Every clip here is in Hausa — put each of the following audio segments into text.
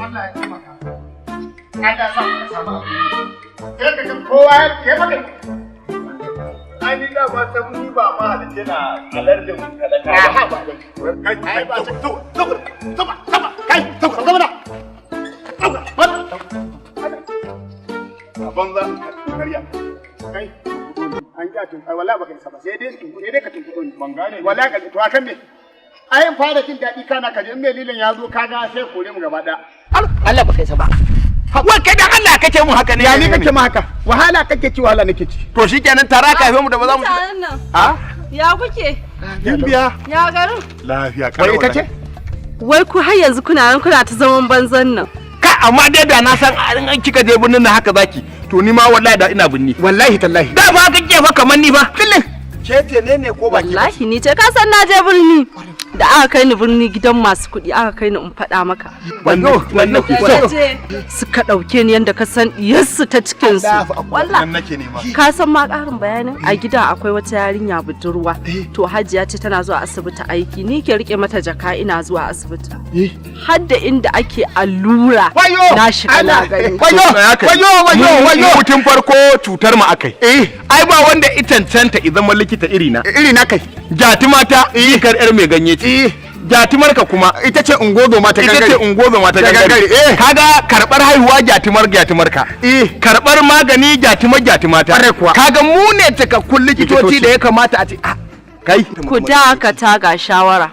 Allah ya taimaka. Allah ya sa ka samu abu. Sai ka ga kowa ya maka. Ai ni da ba ta ni ba ma halice na alar da mun talaka. Aha ba dai. Kai ba Kai, zama da. a banza kariya. Kai, an ja tun kai wallahi baka isa ba sai dai ka tuntuɓo ni. Ban gane. Wallahi ka to akan me? Ayin fara jin daɗi kana ka je in mai lilin ya zo kaga sai kore mu gaba ɗaya. Allah baka isa ba. Wai kai dan Allah kake mun haka ne? Ya ni kake ma haka? Wahala kake ci wahala nake ci. To shikenan tara ka mu da ba za mu. Ha? Ya kuke? Gimbiya. Ya garin? Lafiya Wai ita ce? Wai ku har yanzu kuna nan kuna ta zaman banzan nan. Ka amma dai da na san an kika je birnin nan haka zaki. To ni ma wallahi da ina binni. Wallahi tallahi. Da ba kake fa kamar ni ba. Kullun. Kete ne ko baki? Wallahi ni ce ka san na je birni. Da aka kai ni birni gidan masu kuɗi aka kai ni in faɗa maka. Wannan Suka ɗauke ni yanda ka san diyarsu ta cikin su. Wallahi. nake nema. Ka san ma ƙarin bayanin a gida akwai wata yarinya budurwa. To Hajiya ce tana zuwa asibiti aiki ni ke rike mata jaka ina zuwa asibiti. Har da inda ake allura. Na shiga na gani. Wayo. Mutum farko cutar mu akai. Ai ba wanda itancanta idan likita iri na. Iri na kai. Jatima ta ikar yar mai ganye ce. Jatimar ka kuma Ita ce ungozo ma ta gangare. ita ce ungozo mata gangare. Kaga karbar haihuwa jatimar ka. Karbar magani jatima ta. Kaga mu ne cikakkun likitoci da ya kamata a ce kai. Ku dakata ga shawara.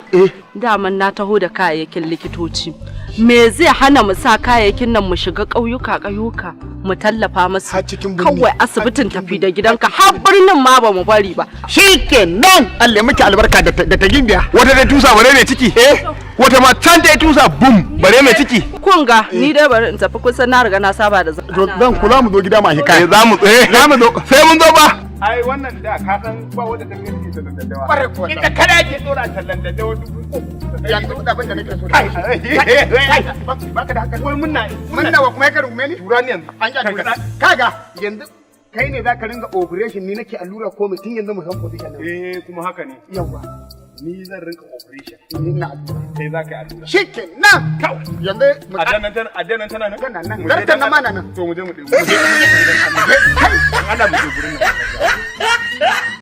Daman na taho da kayayyakin likitoci. Me zai hana mu sa kayayyakin nan mu shiga ƙauyuka mu tallafa musu kawai asibitin tafi da gidanka har birnin ma ba mu bari ba. Shikenan Allah miki albarka da ta gimbiya. Wata da tusa bare mai ciki. Wata ma can ta tusa bum bare mai ciki. Kun ga ni dai bari in tafi kusan na riga na saba da Zan kula mu zo gida ma hikaya. Za mu zo sai mun zo ba. Ai wannan da ka san ba wanda ta kai ni tallan daddawa. Bare kuwa. Ita kada ke dora tallan daddawa dubu. Yanzu da abin da nake so. Baka da haka. Wai munna wa kuma ya rungume ni? Turani yanzu. An ja tura. Kaga yanzu kai ne zaka ringa operation ni nake allura ko mutum yanzu mu san position nan. Kuma haka ne. Yawa. Ni zan rinka operation. Ni na allura. Kai za ka yi allura. Shikenan. Yanzu Addanan tana nan? Tana nan. Gartan na mana nan. To mu je mu ɗebo. Kai. Ana mu je gurin.